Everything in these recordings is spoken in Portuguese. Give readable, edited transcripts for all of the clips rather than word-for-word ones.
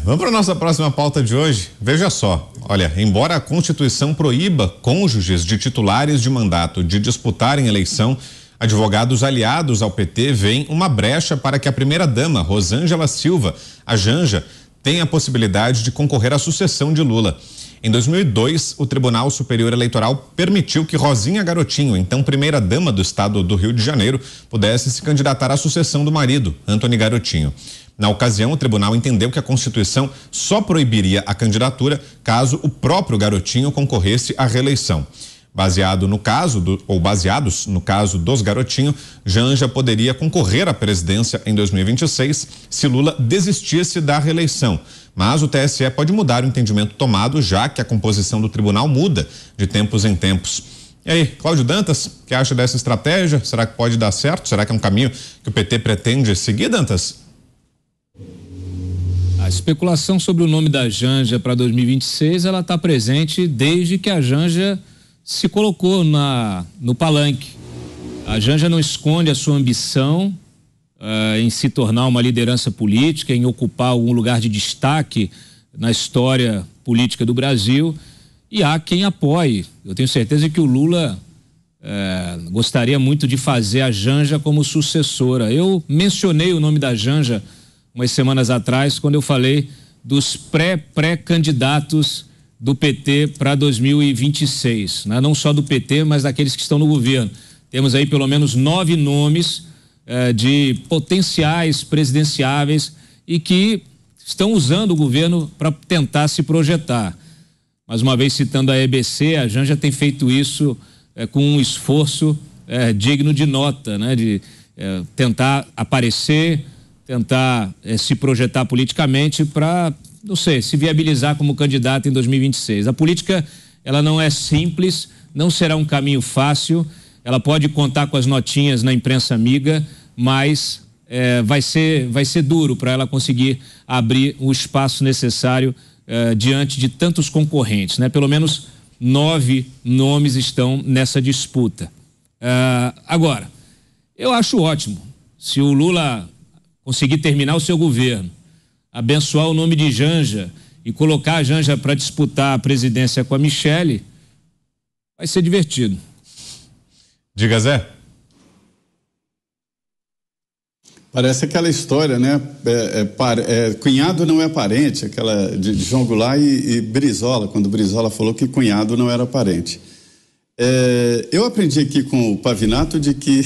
Vamos para a nossa próxima pauta de hoje. Veja só, olha, embora a Constituição proíba cônjuges de titulares de mandato de disputarem eleição, advogados aliados ao PT veem uma brecha para que a primeira-dama, Rosângela Silva, a Janja, tenha a possibilidade de concorrer à sucessão de Lula. Em 2002, o Tribunal Superior Eleitoral permitiu que Rosinha Garotinho, então primeira-dama do estado do Rio de Janeiro, pudesse se candidatar à sucessão do marido, Antony Garotinho. Na ocasião, o tribunal entendeu que a Constituição só proibiria a candidatura caso o próprio Garotinho concorresse à reeleição. Baseados no caso dos Garotinho, Janja poderia concorrer à presidência em 2026 se Lula desistisse da reeleição. Mas o TSE pode mudar o entendimento tomado, já que a composição do tribunal muda de tempos em tempos. E aí, Cláudio Dantas, o que acha dessa estratégia? Será que pode dar certo? Será que é um caminho que o PT pretende seguir, Dantas? A especulação sobre o nome da Janja para 2026, ela está presente desde que a Janja se colocou no palanque. A Janja não esconde a sua ambição em se tornar uma liderança política, em ocupar algum lugar de destaque na história política do Brasil, e há quem apoie. Eu tenho certeza que o Lula gostaria muito de fazer a Janja como sucessora. Eu mencionei o nome da Janja umas semanas atrás, quando eu falei dos pré-candidatos do PT para 2026, né? Não só do PT, mas daqueles que estão no governo. Temos aí pelo menos 9 nomes de potenciais presidenciáveis e que estão usando o governo para tentar se projetar. Mais uma vez citando a EBC, a Janja tem feito isso com um esforço digno de nota, né? De tentar aparecer, tentar se projetar politicamente para, não sei, se viabilizar como candidato em 2026. A política, ela não é simples, não será um caminho fácil, ela pode contar com as notinhas na imprensa amiga, mas vai ser duro para ela conseguir abrir o espaço necessário diante de tantos concorrentes, né? Pelo menos 9 nomes estão nessa disputa. Agora, eu acho ótimo se o Lula conseguir terminar o seu governo, abençoar o nome de Janja e colocar a Janja para disputar a presidência com a Michele, vai ser divertido. Diga, Zé. Parece aquela história, né? Cunhado não é parente, aquela de João Goulart e Brizola, quando Brizola falou que cunhado não era parente. Eu aprendi aqui com o Pavinato de que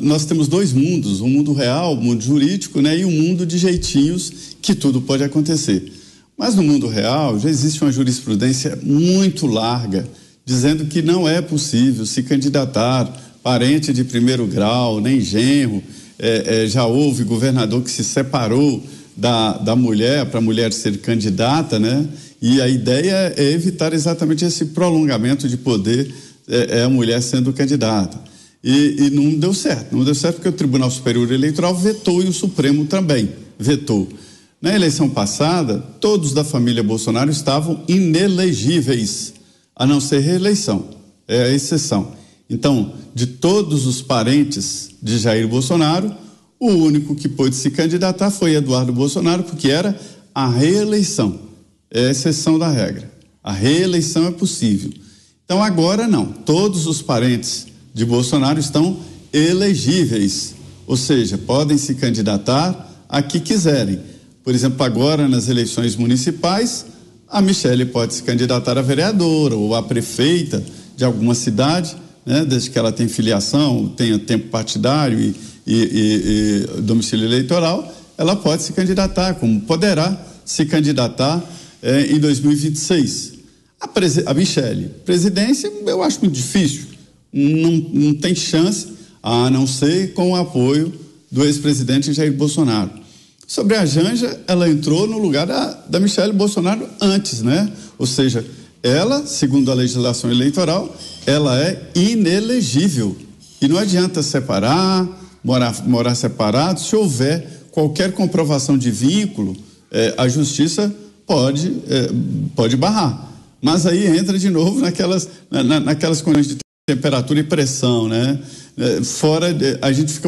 nós temos 2 mundos, um mundo real, o mundo jurídico, né, e um mundo de jeitinhos que tudo pode acontecer. Mas no mundo real já existe uma jurisprudência muito larga, dizendo que não é possível se candidatar parente de primeiro grau, nem genro. Já houve governador que se separou da mulher, para a mulher ser candidata, né? E a ideia é evitar exatamente esse prolongamento de poder, a mulher sendo candidata. E não deu certo porque o Tribunal Superior Eleitoral vetou e o Supremo também vetou. Na eleição passada, todos da família Bolsonaro estavam inelegíveis, a não ser reeleição, é a exceção. Então, de todos os parentes de Jair Bolsonaro, o único que pôde se candidatar foi Eduardo Bolsonaro, porque era a reeleição, é a exceção da regra. A reeleição é possível. Então, agora não, todos os parentes de Bolsonaro estão elegíveis, ou seja, podem se candidatar a que quiserem. Por exemplo, agora nas eleições municipais, a Michele pode se candidatar a vereadora ou a prefeita de alguma cidade, né, desde que ela tenha filiação, tenha tempo partidário e domicílio eleitoral, ela pode se candidatar, como poderá se candidatar em 2026. A Michele, presidência, eu acho muito difícil. Não tem chance, a não ser com o apoio do ex-presidente Jair Bolsonaro. Sobre a Janja, ela entrou no lugar da Michele Bolsonaro antes, né? Ou seja, ela, segundo a legislação eleitoral, ela é inelegível. E não adianta separar, morar separado. Se houver qualquer comprovação de vínculo, a justiça pode barrar. Mas aí entra de novo naquelas condições de temperatura e pressão, né? A gente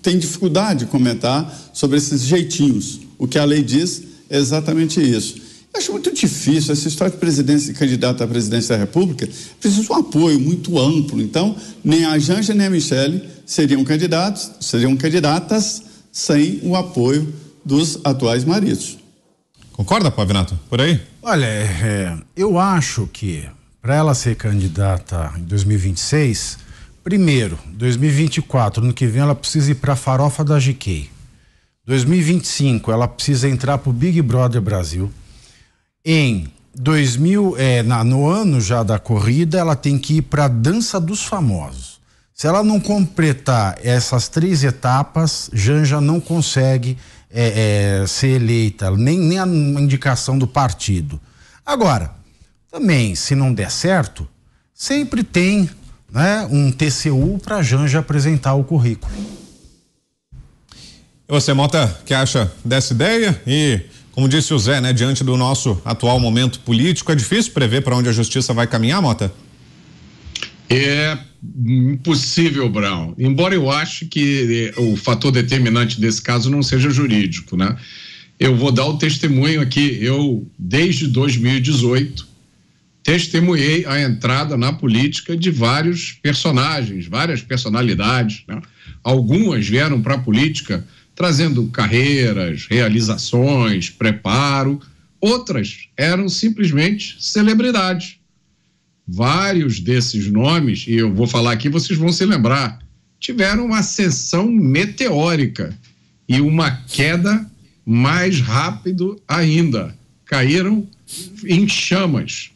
tem dificuldade de comentar sobre esses jeitinhos. O que a lei diz é exatamente isso. Eu acho muito difícil essa história de candidato à presidência da República. Precisa um apoio muito amplo. Então, nem a Janja nem a Michele seriam candidatas sem o apoio dos atuais maridos. Concorda, Pavinato? Por aí? Olha, eu acho que para ela ser candidata em 2026, primeiro, 2024, ano que vem, ela precisa ir para a farofa da GK. 2025, ela precisa entrar pro Big Brother Brasil. No ano já da corrida, ela tem que ir para a Dança dos Famosos. Se ela não completar essas 3 etapas, Janja não consegue ser eleita, nem a indicação do partido. Agora, também, se não der certo, sempre tem, né, um TCU para Janja apresentar o currículo. E você, Mota, que acha dessa ideia? E, como disse o Zé, né, diante do nosso atual momento político, é difícil prever para onde a justiça vai caminhar, Mota? É impossível, Brown. Embora eu ache que o fator determinante desse caso não seja jurídico, né? Eu vou dar o testemunho aqui. Eu, desde 2018, testemunhei a entrada na política de vários personagens, várias personalidades, né? Algumas vieram para a política trazendo carreiras, realizações, preparo. Outras eram simplesmente celebridades. Vários desses nomes, e eu vou falar aqui, vocês vão se lembrar, tiveram uma ascensão meteórica e uma queda mais rápido ainda. Caíram em chamas.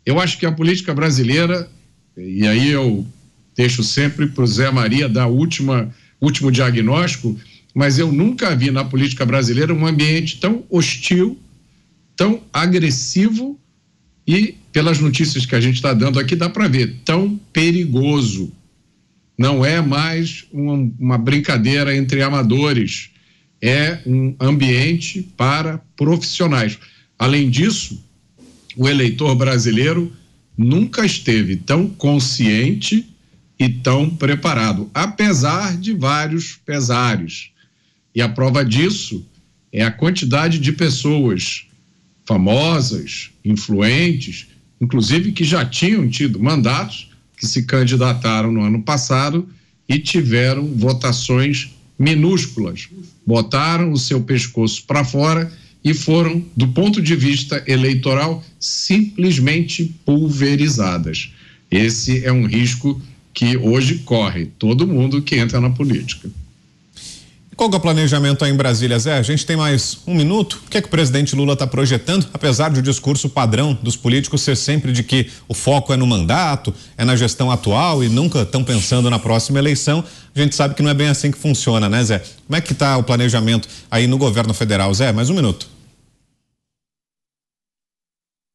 Eu acho que a política brasileira, e aí eu deixo sempre para o Zé Maria dar último diagnóstico, mas eu nunca vi na política brasileira um ambiente tão hostil, tão agressivo e, pelas notícias que a gente está dando aqui, dá para ver, tão perigoso. Não é mais uma brincadeira entre amadores, é um ambiente para profissionais. Além disso, o eleitor brasileiro nunca esteve tão consciente e tão preparado, apesar de vários pesares. E a prova disso é a quantidade de pessoas famosas, influentes, inclusive que já tinham tido mandatos, que se candidataram no ano passado e tiveram votações minúsculas, botaram o seu pescoço para fora e foram, do ponto de vista eleitoral, simplesmente pulverizadas. Esse é um risco que hoje corre todo mundo que entra na política. Qual que é o planejamento aí em Brasília, Zé? A gente tem mais um minuto. O que é que o presidente Lula está projetando? Apesar do discurso padrão dos políticos ser sempre de que o foco é no mandato, é na gestão atual e nunca estão pensando na próxima eleição, a gente sabe que não é bem assim que funciona, né, Zé? Como é que está o planejamento aí no governo federal, Zé? Mais um minuto.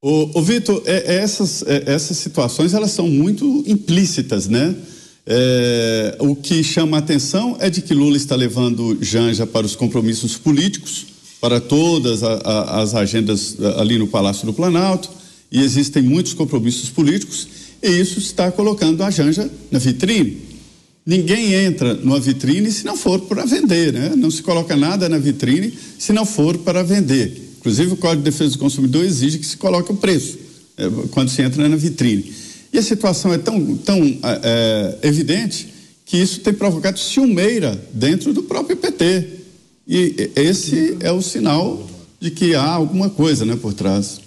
Ô Vitor, essas situações, elas são muito implícitas, né? O que chama a atenção é de que Lula está levando Janja para os compromissos políticos, para todas as agendas ali no Palácio do Planalto, e existem muitos compromissos políticos, e isso está colocando a Janja na vitrine. Ninguém entra numa vitrine se não for para vender, né? Não se coloca nada na vitrine se não for para vender. Inclusive o Código de Defesa do Consumidor exige que se coloque o preço quando se entra na vitrine. E a situação é tão evidente que isso tem provocado ciumeira dentro do próprio PT. E esse é o sinal de que há alguma coisa, né, por trás.